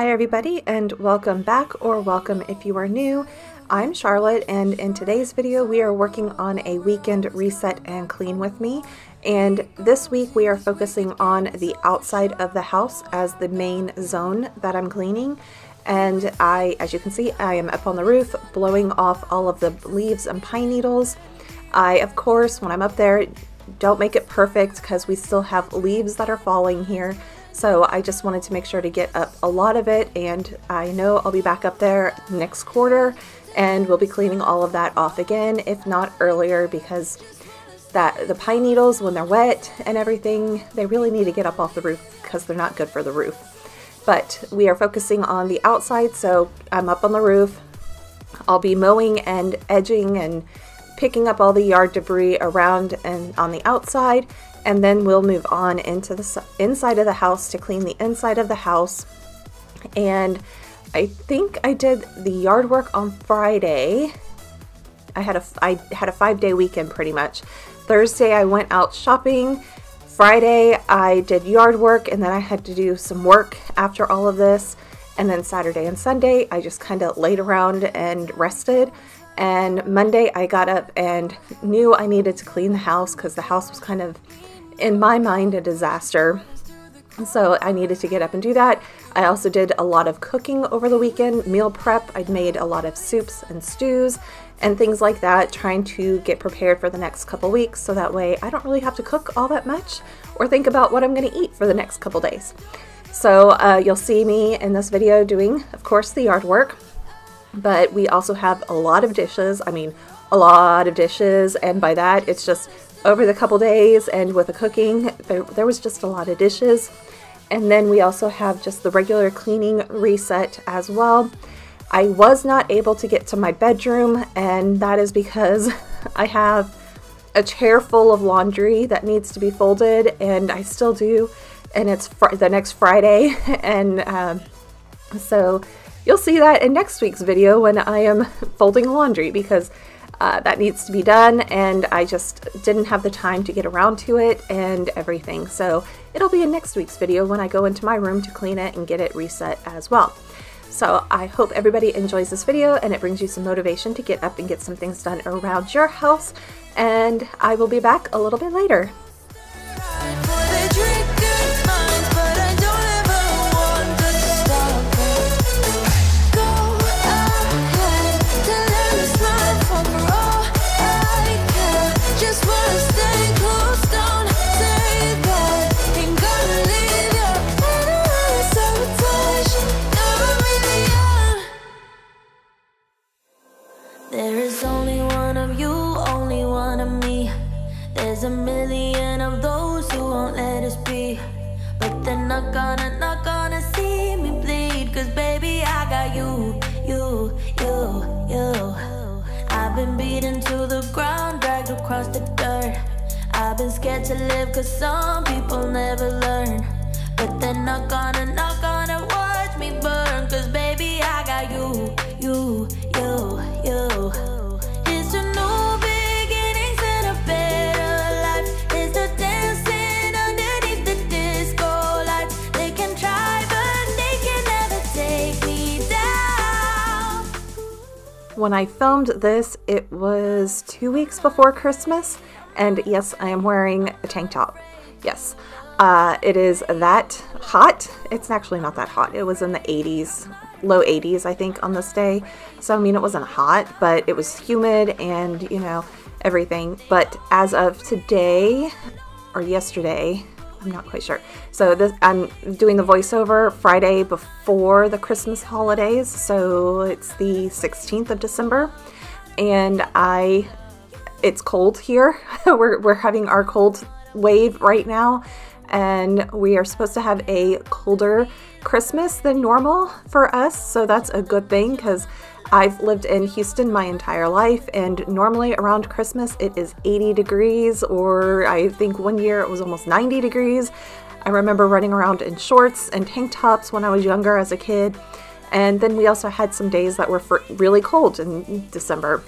Hi everybody, and welcome back, or welcome if you are new. I'm Charlotte, and in today's video we are working on a weekend reset and clean with me. And this week we are focusing on the outside of the house as the main zone that I'm cleaning. And as you can see, I am up on the roof blowing off all of the leaves and pine needles. I, of course, when I'm up there, don't make it perfect because we still have leaves that are falling here. So I just wanted to make sure to get up a lot of it, and I know I'll be back up there next quarter and we'll be cleaning all of that off again, if not earlier, because the pine needles, when they're wet and everything, they really need to get up off the roof because they're not good for the roof. But we are focusing on the outside, so I'm up on the roof. I'll be mowing and edging and picking up all the yard debris around and on the outside, and then we'll move on into the inside of the house to clean the inside of the house. And I think I did the yard work on Friday. I had a 5-day weekend pretty much. Thursday I went out shopping. Friday I did yard work, and then I had to do some work after all of this. And then Saturday and Sunday I just kind of laid around and rested. And Monday I got up and knew I needed to clean the house because the house was kind of, in my mind, a disaster. So I needed to get up and do that. I also did a lot of cooking over the weekend, meal prep. I'd made a lot of soups and stews and things like that, trying to get prepared for the next couple weeks, so that way I don't really have to cook all that much or think about what I'm going to eat for the next couple days. So you'll see me in this video doing, of course, the yard work, but we also have a lot of dishes. I mean, a lot of dishes, and by that it's just over the couple days, and with the cooking there was just a lot of dishes. And then we also have just the regular cleaning reset as well. I was not able to get to my bedroom, and that is because I have a chair full of laundry that needs to be folded, and I still do, and it's the next Friday. And so you'll see that in next week's video when I am folding laundry, because that needs to be done, and I just didn't have the time to get around to it and everything. So it'll be in next week's video when I go into my room to clean it and get it reset as well. So I hope everybody enjoys this video and it brings you some motivation to get up and get some things done around your house, and I will be back a little bit later. There is only one of you, only one of me. There's a million of those who won't let us be, but they're not gonna see me bleed. Cause baby, I got you. I've been beaten to the ground, dragged across the dirt. I've been scared to live cause some people never learn, but they're not gonna watch me burn. Cause baby, I got you. Here's to new beginnings and a better life. Here's to dancing underneath the disco lights. They can try, but they can never take me down. When I filmed this, it was 2 weeks before Christmas, and yes, I am wearing a tank top. Yes, it is that hot. It's actually not that hot. It was in the 80s. Low 80s, I think, on this day. So I mean, it wasn't hot, but it was humid and, you know, everything. But as of today, or yesterday, I'm not quite sure. So I'm doing the voiceover Friday before the Christmas holidays, so it's the 16th of December, and it's cold here. we're having our cold wave right now, and we are supposed to have a colder Christmas than normal for us, so that's a good thing, because I've lived in Houston my entire life, and normally around Christmas it is 80 degrees, or I think one year it was almost 90 degrees. I remember running around in shorts and tank tops when I was younger as a kid. And then we also had some days that were really cold in December.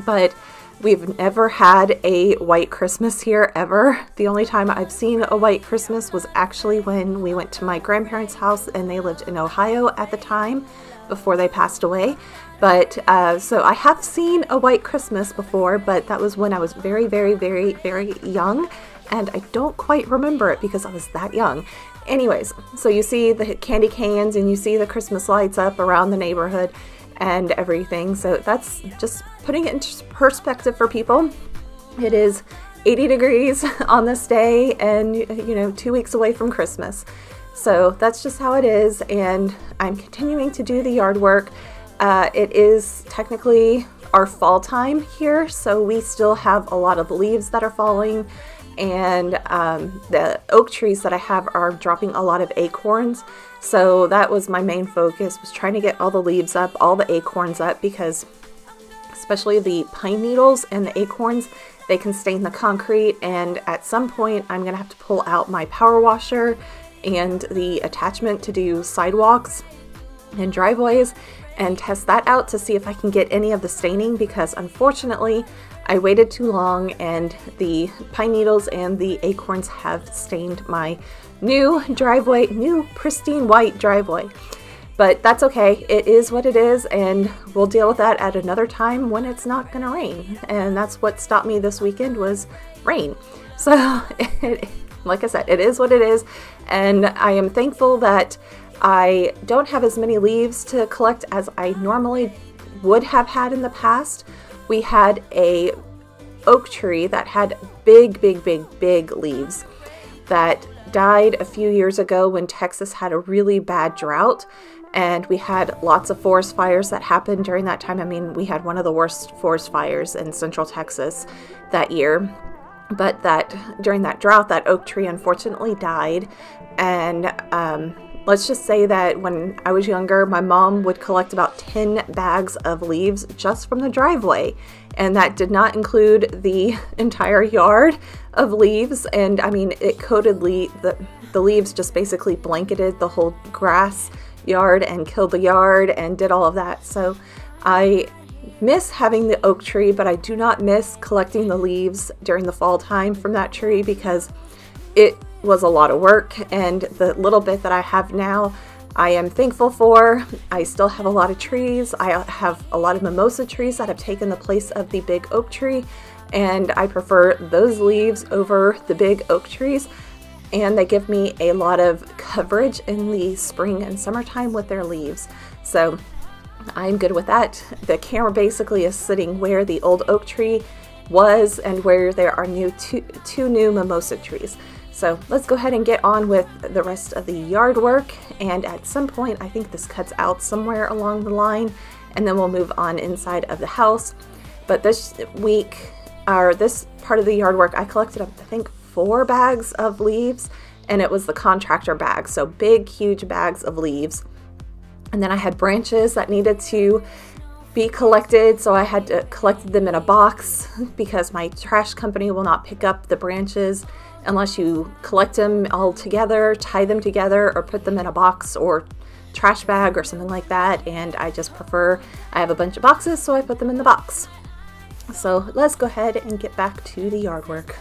But We've never had a white Christmas here ever. The only time I've seen a white Christmas was actually when we went to my grandparents' house, and they lived in Ohio at the time before they passed away. But so I have seen a white Christmas before, but that was when I was very, very, very, very young, and I don't quite remember it because I was that young. Anyways, so you see the candy canes and you see the Christmas lights up around the neighborhood and everything. So that's just putting it into perspective for people. It is 80 degrees on this day, and you know, 2 weeks away from Christmas. So that's just how it is, and I'm continuing to do the yard work. It is technically our fall time here, so we still have a lot of leaves that are falling, and the oak trees that I have are dropping a lot of acorns. So that was my main focus, was trying to get all the leaves up, all the acorns up, because especially the pine needles and the acorns, they can stain the concrete, and at some point I'm gonna have to pull out my power washer and the attachment to do sidewalks and driveways and test that out to see if I can get any of the staining, because unfortunately I waited too long and the pine needles and the acorns have stained my new driveway, new pristine white driveway. But that's okay, it is what it is, and we'll deal with that at another time when it's not gonna rain. And that's what stopped me this weekend, was rain. So like I said, it is what it is, and I am thankful that I don't have as many leaves to collect as I normally would have had in the past. We had a oak tree that had big, big, big, big leaves that died a few years ago when Texas had a really bad drought, and we had lots of forest fires that happened during that time. I mean, we had one of the worst forest fires in central Texas that year. But during that drought, that oak tree unfortunately died. And let's just say that when I was younger, my mom would collect about 10 bags of leaves just from the driveway. And that did not include the entire yard of leaves. And I mean, it coated the leaves just basically blanketed the whole grass yard and killed the yard and did all of that. So I miss having the oak tree, but I do not miss collecting the leaves during the fall time from that tree, because it was a lot of work, and the little bit that I have now I am thankful for. I still have a lot of trees. I have a lot of mimosa trees that have taken the place of the big oak tree, and I prefer those leaves over the big oak trees, and they give me a lot of coverage in the spring and summertime with their leaves. So I'm good with that. The camera basically is sitting where the old oak tree was and where there are two new mimosa trees. So let's go ahead and get on with the rest of the yard work, and at some point I think this cuts out somewhere along the line, and then we'll move on inside of the house. But this week, or this part of the yard work, I collected up, I think, 4 bags of leaves, and it was the contractor bag, so big huge bags of leaves. And then I had branches that needed to be collected, so I had to collect them in a box because my trash company will not pick up the branches unless you collect them all together, tie them together, or put them in a box or trash bag or something like that. And I just prefer, I have a bunch of boxes, so I put them in the box. So let's go ahead and get back to the yard work.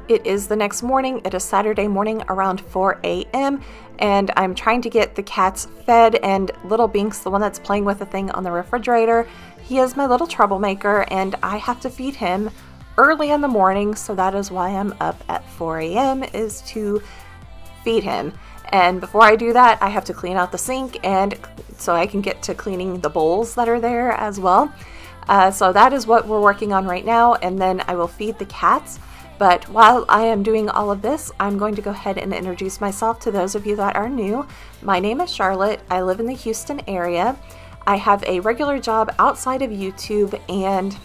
It is the next morning. It is Saturday morning around 4 a.m. and I'm trying to get the cats fed, and little Binks, the one that's playing with the thing on the refrigerator, he is my little troublemaker, and I have to feed him early in the morning, so that is why I'm up at 4 a.m. is to feed him. And before I do that, I have to clean out the sink, and so I can get to cleaning the bowls that are there as well. So that is what we're working on right now, and then I will feed the cats. But while I am doing all of this, I'm going to go ahead and introduce myself to those of you that are new. My name is Charlotte. I live in the Houston area. I have a regular job outside of YouTube, and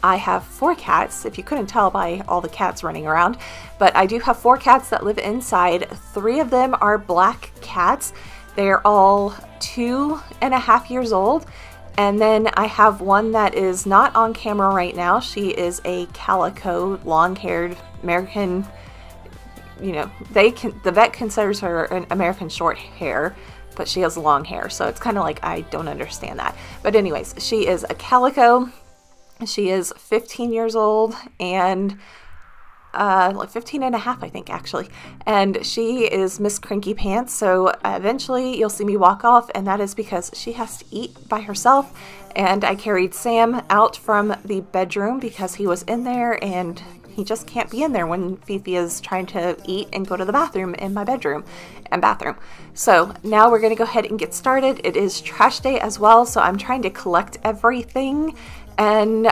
I have 4 cats, if you couldn't tell by all the cats running around. But I do have 4 cats that live inside. 3 of them are black cats. They're all 2.5 years old. And then I have one that is not on camera right now. She is a calico, long-haired American, you know, the vet considers her an American short hair, but she has long hair. So it's kind of like, I don't understand that. But anyways, she is a calico. She is 15 years old and like 15.5, I think, actually. And she is Miss Cranky Pants. So eventually you'll see me walk off, and that is because she has to eat by herself. And I carried Sam out from the bedroom because he was in there, and he just can't be in there when Fifi is trying to eat and go to the bathroom in my bedroom and bathroom. So now we're going to go ahead and get started. It is trash day as well, so I'm trying to collect everything. And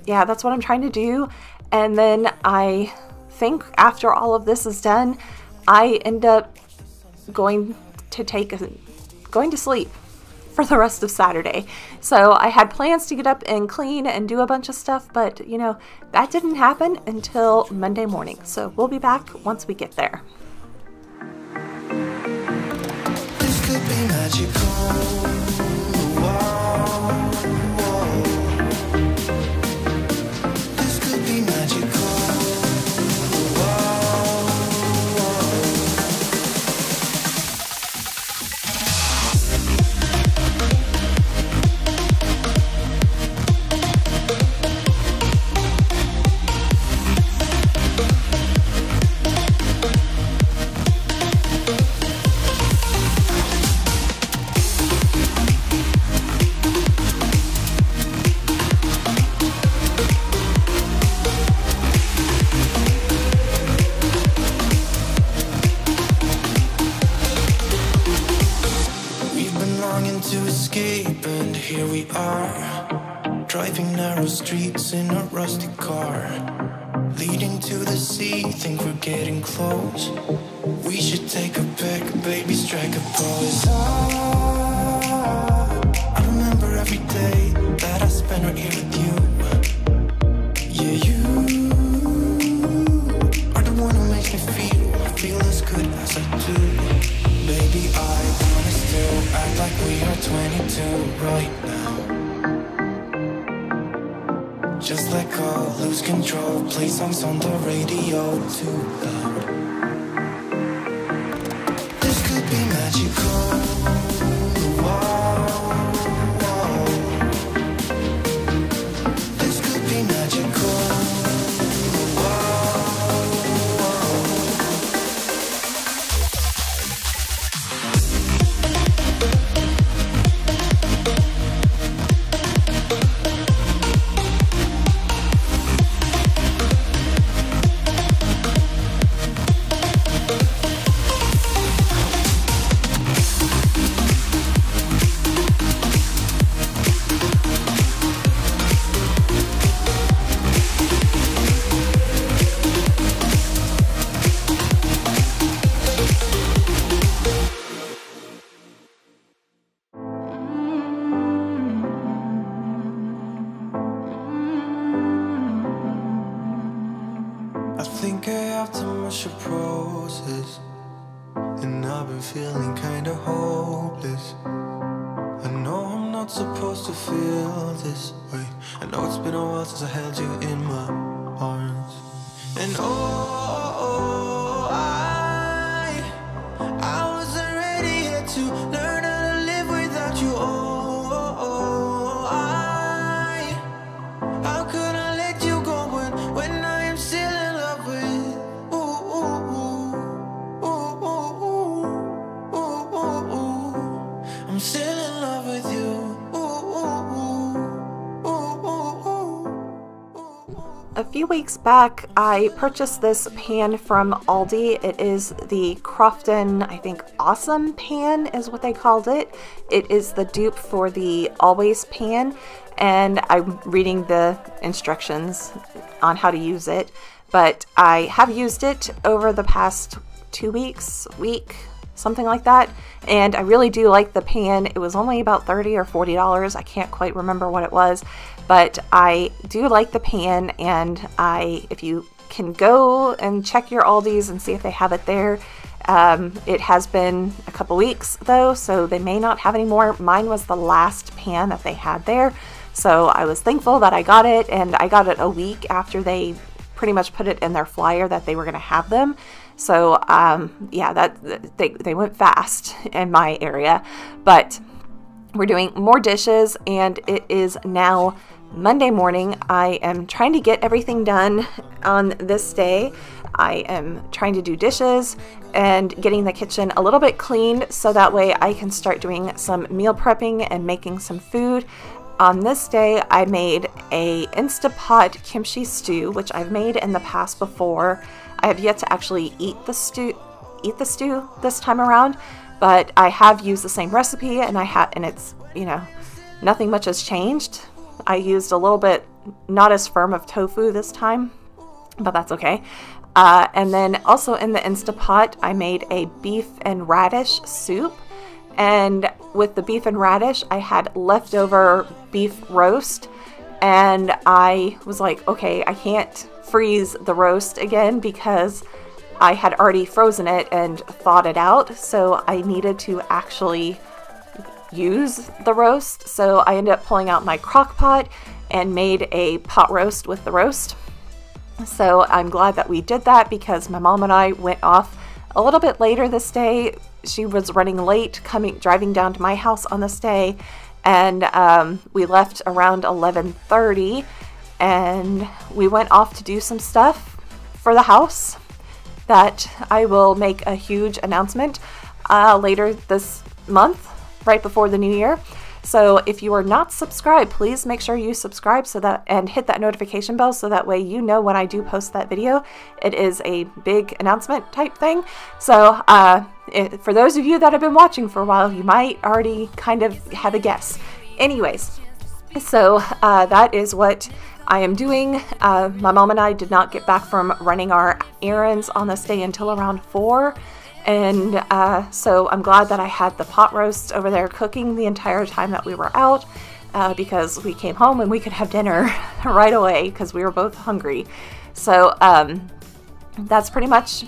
yeah, that's what I'm trying to do. And then I think after all of this is done, I end up going to sleep for the rest of Saturday. So I had plans to get up and clean and do a bunch of stuff, but you know, that didn't happen until Monday morning. So we'll be back once we get there. This could be magical. Here we are, driving narrow streets in a rusty car, leading to the sea, think we're getting close. We should take a pic, baby, strike a pose. I remember every day that I spent right here with you. Yeah, you are the one who makes me feel as good as I do. Baby, I wanna still act like we are 22 right now. Just let go, lose control, play songs on the radio too loud. This could be magical. This could be magical. think I have too much roses, and I've been feeling kinda hopeless. I know I'm not supposed to feel this way. I know it's been a while since I held you in my arms. And I wasn't ready yet to learn how to live without you. How could I let you go when I am still in love with I'm still in love with you. A few weeks back, I purchased this pan from Aldi. It is the Crofton, I think, Awesome Pan is what they called it. It is the dupe for the Always pan, and I'm reading the instructions on how to use it. But I have used it over the past 2 weeks, something like that, and I really do like the pan. It was only about $30 or $40. I can't quite remember what it was, but I do like the pan, and if you can go and check your Aldi's and see if they have it there. It has been a couple weeks though, so they may not have any more. Mine was the last pan that they had there, so I was thankful that I got it, and I got it a week after they pretty much put it in their flyer that they were going to have them. So yeah, they went fast in my area. But we're doing more dishes, and it is now Monday morning. I am trying to get everything done on this day. I am trying to do dishes and getting the kitchen a little bit cleaned so that way I can start doing some meal prepping and making some food. On this day, I made a Instapot kimchi stew, which I've made in the past before. I have yet to actually eat the stew this time around, but I have used the same recipe, and it's, you know, nothing much has changed. I used a little bit not as firm of tofu this time, but that's okay. And then also in the Instapot, I made a beef and radish soup. And with the beef and radish, I had leftover beef roast, and I was like, okay, I can't freeze the roast again because I had already frozen it and thawed it out, so I needed to actually use the roast. So I ended up pulling out my crock pot and made a pot roast with the roast. So I'm glad that we did that because my mom and I went off a little bit later this day. She was running late driving down to my house on this day, and we left around 11:30, and we went off to do some stuff for the house that I will make a huge announcement later this month, right before the new year. So if you are not subscribed, please make sure you subscribe and hit that notification bell so that way you know when I do post that video. It is a big announcement type thing. So for those of you that have been watching for a while, you might already kind of have a guess. Anyways, so that is what I am doing. My mom and I did not get back from running our errands on this day until around 4. And so I'm glad that I had the pot roast over there cooking the entire time that we were out, because we came home and we could have dinner right away because we were both hungry. So that's pretty much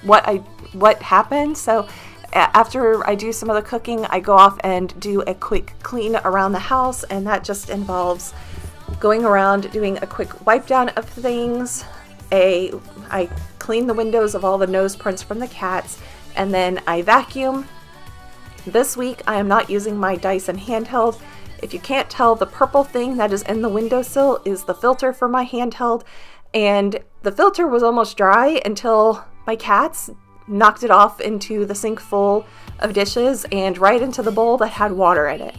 what happened. So after I do some of the cooking, I go off and do a quick clean around the house, and that just involves going around doing a quick wipe down of things. I clean the windows of all the nose prints from the cats, and then I vacuum. This week I am not using my Dyson handheld. If you can't tell, the purple thing that is in the windowsill is the filter for my handheld, and the filter was almost dry until my cats knocked it off into the sink full of dishes and right into the bowl that had water in it.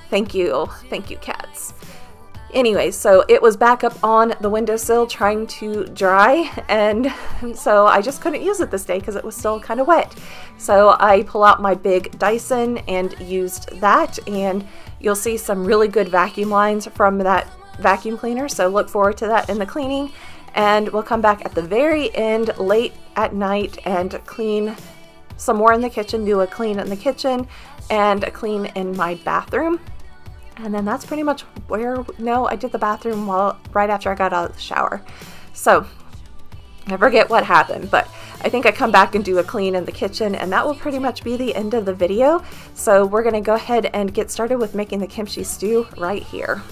Thank you cats. Anyway, so it was back up on the windowsill trying to dry, and so I just couldn't use it this day because it was still kind of wet. So I pull out my big Dyson and used that, and you'll see some really good vacuum lines from that vacuum cleaner, so look forward to that in the cleaning. And we'll come back at the very end late at night and clean some more in the kitchen, do a clean in the kitchen and a clean in my bathroom. And then that's pretty much I did the bathroom right after I got out of the shower. So I forget what happened, but I think I come back and do a clean in the kitchen, and that will pretty much be the end of the video. So we're gonna go ahead and get started with making the kimchi stew right here.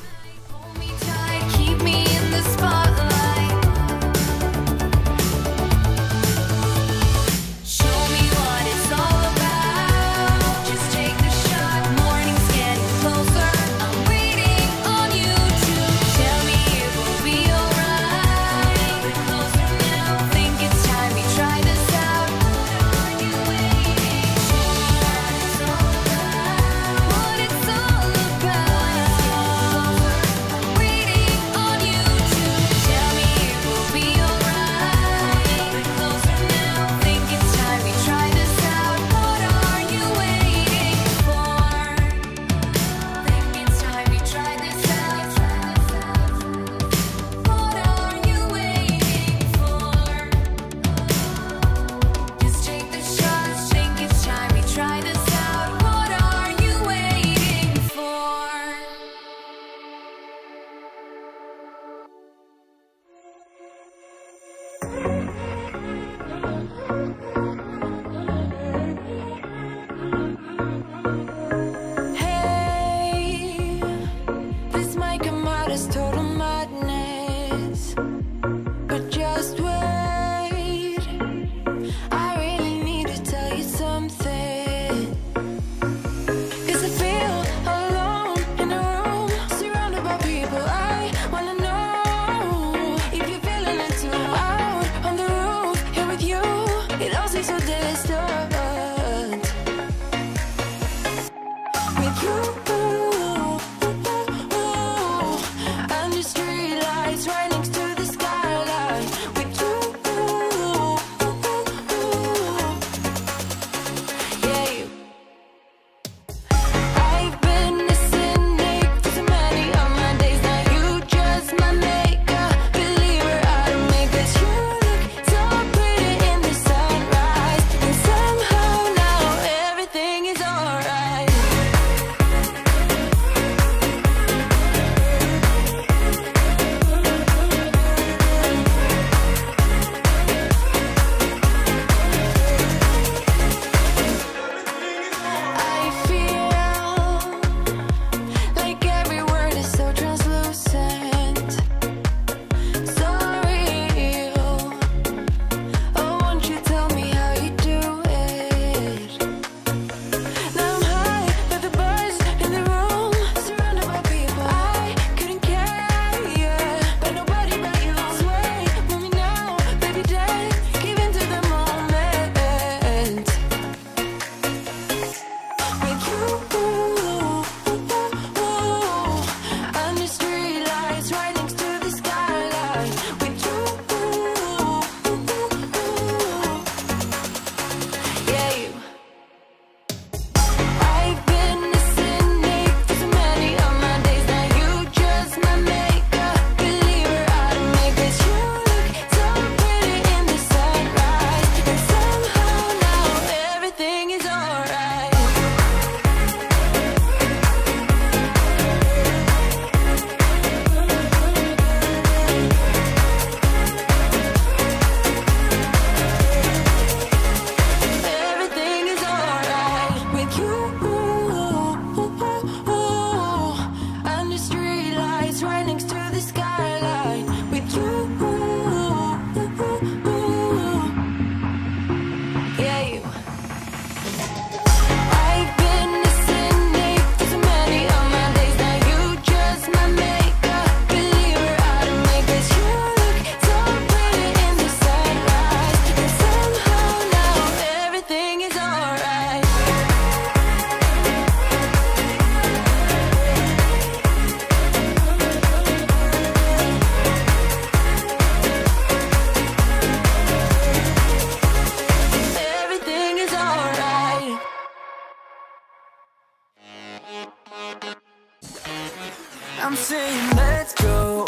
let's go.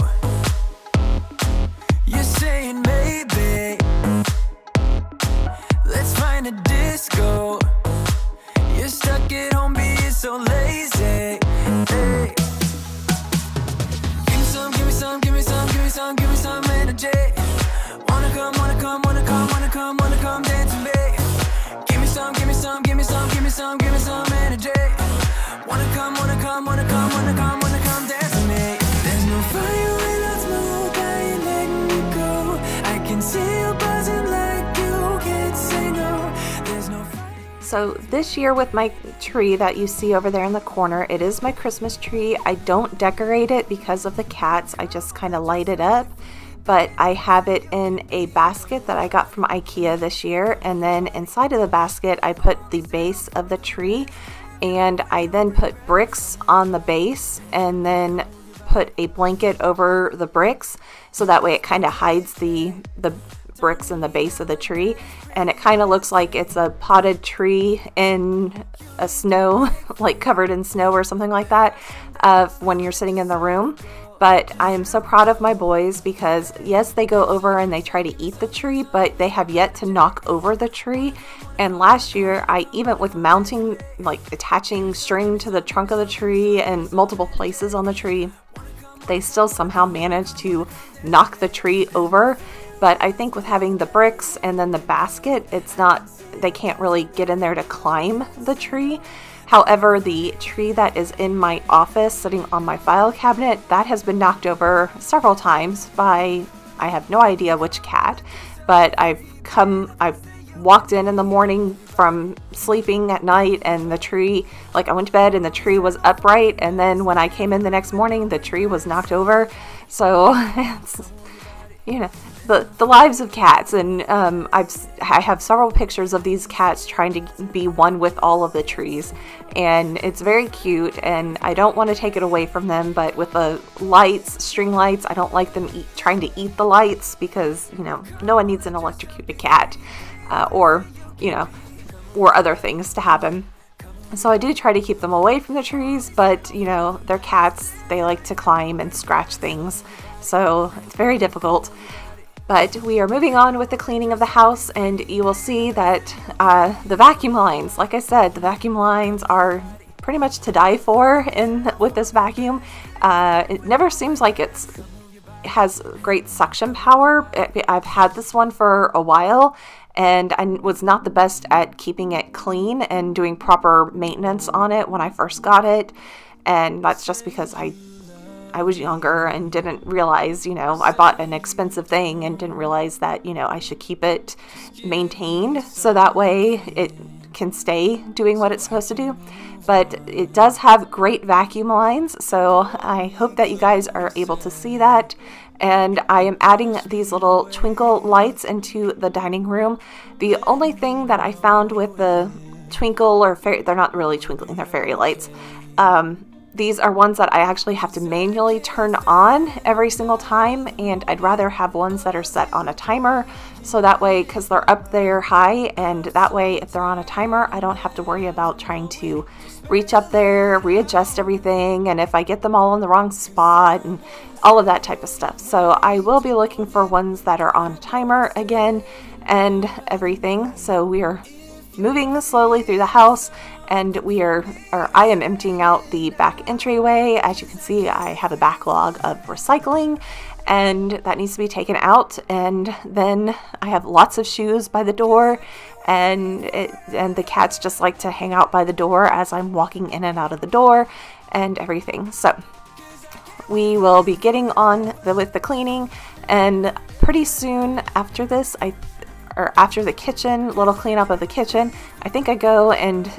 You're saying maybe. Let's find a disco. You're stuck at home being so lazy. Hey. Give me some, give me some, give me some, give me some, give me some energy. Wanna come, wanna come, wanna come, wanna come, wanna come dance with me. Give me some, give me some, give me some, give me some, give me some energy. Wanna come, wanna come, wanna come, wanna come, wanna come dance with me. There's no fire without smoke, I ain't letting you go. I can see you buzzing like you can't say no. There's no fire. So this year with my tree that you see over there in the corner, it is my Christmas tree. I don't decorate it because of the cats. I just kind of light it up. But I have it in a basket that I got from IKEA this year, and then inside of the basket I put the base of the tree, and I then put bricks on the base and then put a blanket over the bricks, so that way it kind of hides the bricks in the base of the tree, and it kind of looks like it's a potted tree in a snow, like covered in snow or something like that, when you're sitting in the room. But I am so proud of my boys because yes, they go over and they try to eat the tree, but they have yet to knock over the tree. And last year, I even with mounting, like attaching string to the trunk of the tree and multiple places on the tree, they still somehow managed to knock the tree over. But I think with having the bricks and then the basket, it's not, they can't really get in there to climb the tree. However, the tree that is in my office sitting on my file cabinet, that has been knocked over several times by, I have no idea which cat, but I've walked in the morning from sleeping at night and the tree, like I went to bed and the tree was upright, and then when I came in the next morning, the tree was knocked over. So it's, you know, the lives of cats, and I have several pictures of these cats trying to be one with all of the trees, and it's very cute, and I don't want to take it away from them, but with the lights, string lights, I don't like them trying to eat the lights, because, you know, no one needs an electrocuted cat, or, you know, or other things to happen. So I do try to keep them away from the trees, but, you know, they're cats, they like to climb and scratch things, so it's very difficult. But we are moving on with the cleaning of the house, and you will see that the vacuum lines, like I said, the vacuum lines are pretty much to die for with this vacuum. It never seems like it has great suction power. I've had this one for a while, and I was not the best at keeping it clean and doing proper maintenance on it when I first got it, and that's just because I was younger and didn't realize, you know, I bought an expensive thing and didn't realize that, you know, I should keep it maintained so that way it can stay doing what it's supposed to do. But it does have great vacuum lines, so I hope that you guys are able to see that. And I am adding these little twinkle lights into the dining room. The only thing that I found with the twinkle or fairy, they're not really twinkling, they're fairy lights. These are ones that I actually have to manually turn on every single time, and I'd rather have ones that are set on a timer, so that way, because they're up there high, and that way if they're on a timer, I don't have to worry about trying to reach up there, readjust everything, and if I get them all in the wrong spot, and all of that type of stuff. So I will be looking for ones that are on a timer again, and everything. So we are moving slowly through the house, and I am emptying out the back entryway. As you can see, I have a backlog of recycling, and that needs to be taken out. And then I have lots of shoes by the door, and the cats just like to hang out by the door as I'm walking in and out of the door and everything. So we will be getting on with the cleaning, and pretty soon after this, after the kitchen, little cleanup of the kitchen, I think I go and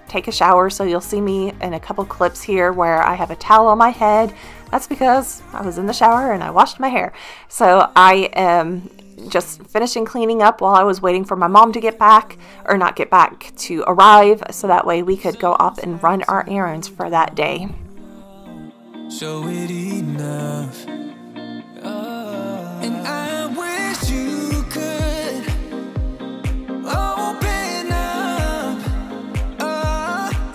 take a shower. So you'll see me in a couple clips here where I have a towel on my head. That's because I was in the shower and I washed my hair. So I am just finishing cleaning up while I was waiting for my mom to get back, or not get back, to arrive, so that way we could go off and run our errands for that day. So it enough. And I wish you could open up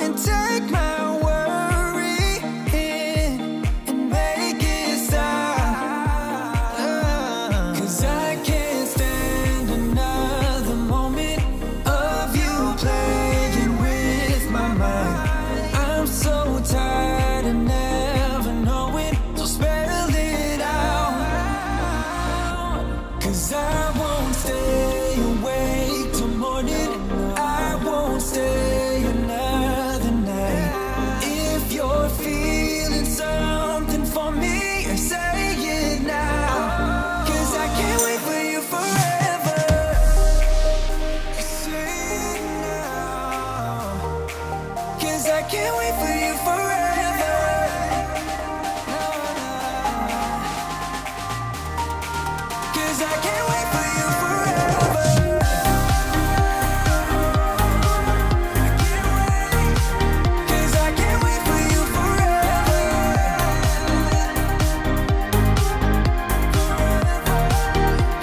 and take my worry in and 'cause I can't wait for you forever. Cause I can't wait for you forever.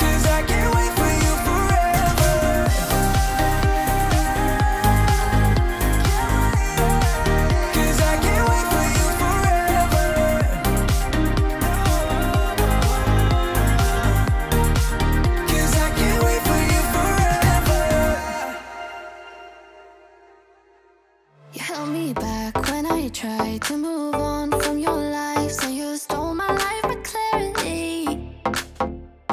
Cause I can't wait for you forever. Cause I can't wait for you forever. Cause I can't wait for you forever. You held me back when I tried to move on from your life. So you stole my life with clarity.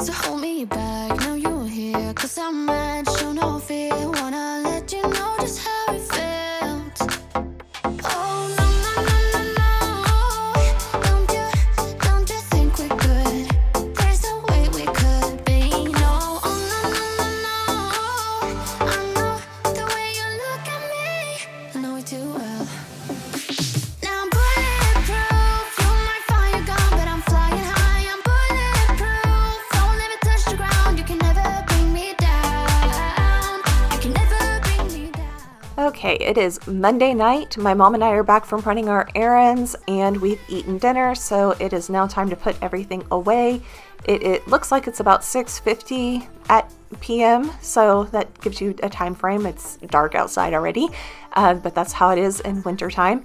So hold me back, now you're here. 'Cause I'm mad, show no fear. Wanna let you know just how it felt. Oh no, no, no, no, no. Don't you think we could? There's a way we could be. No, oh no, no, no, no. I know the way you look at me, I know it too well. Now I'm bulletproof. You might find you're gone, but I'm flying high. I'm bulletproof. Don't let me touch the ground. You can never bring me down. You can never bring me down. Okay, it is Monday night. My mom and I are back from running our errands and we've eaten dinner, so it is now time to put everything away. It looks like it's about 6:50 at p.m., so that gives you a time frame. It's dark outside already, but that's how it is in winter time.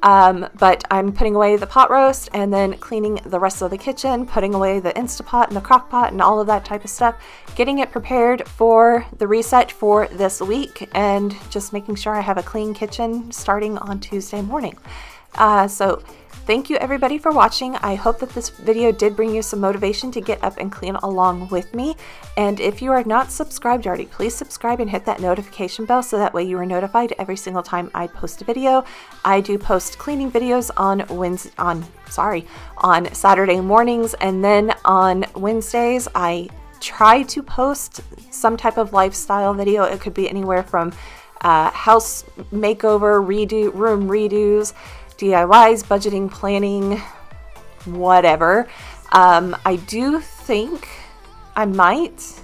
But I'm putting away the pot roast and then cleaning the rest of the kitchen, putting away the Instapot and the crock pot and all of that type of stuff, getting it prepared for the reset for this week, and just making sure I have a clean kitchen starting on Tuesday morning. So thank you everybody for watching. I hope that this video did bring you some motivation to get up and clean along with me. And if you are not subscribed already, please subscribe and hit that notification bell so that way you are notified every single time I post a video. I do post cleaning videos on Saturday mornings, and then on Wednesdays I try to post some type of lifestyle video. It could be anywhere from house makeover, room redos, DIYs, budgeting, planning, whatever. I do think I might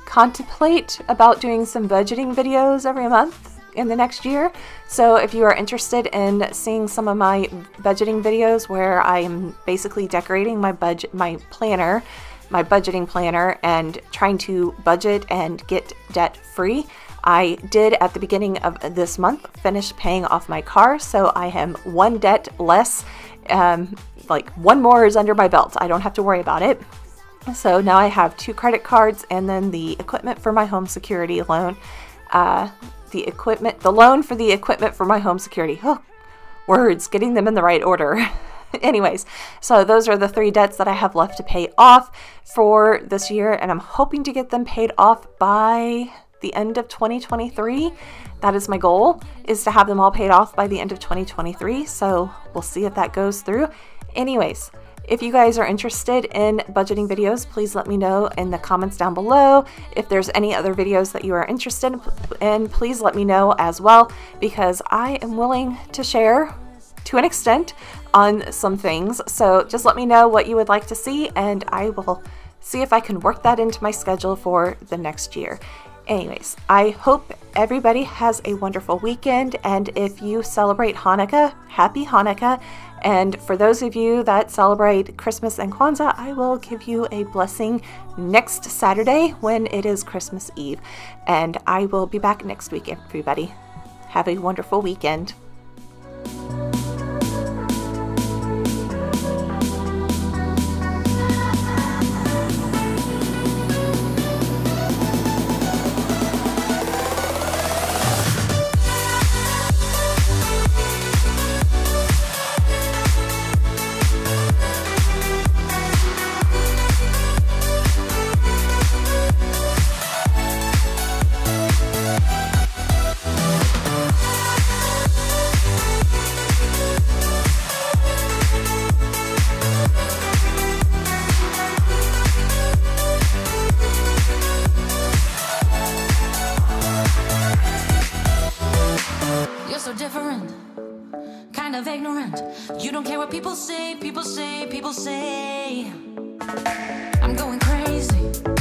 contemplate about doing some budgeting videos every month in the next year. So if you are interested in seeing some of my budgeting videos where I'm basically decorating my budgeting planner and trying to budget and get debt free, I did at the beginning of this month finish paying off my car, so I am one debt less, like one more is under my belt. I don't have to worry about it. So now I have 2 credit cards and then the equipment for my home security loan, the loan for the equipment for my home security. Oh, words, getting them in the right order. Anyways, so those are the 3 debts that I have left to pay off for this year, and I'm hoping to get them paid off by the end of 2023. That is my goal, is to have them all paid off by the end of 2023. So we'll see if that goes through. Anyways, if you guys are interested in budgeting videos, please let me know in the comments down below. If there's any other videos that you are interested in, please let me know as well, because I am willing to share to an extent on some things. So just let me know what you would like to see, and I will see if I can work that into my schedule for the next year. Anyways, I hope everybody has a wonderful weekend, and if you celebrate Hanukkah, happy Hanukkah. And for those of you that celebrate Christmas and Kwanzaa, I will give you a blessing next Saturday when it is Christmas Eve. And I will be back next week, everybody. Have a wonderful weekend. people say I'm going crazy.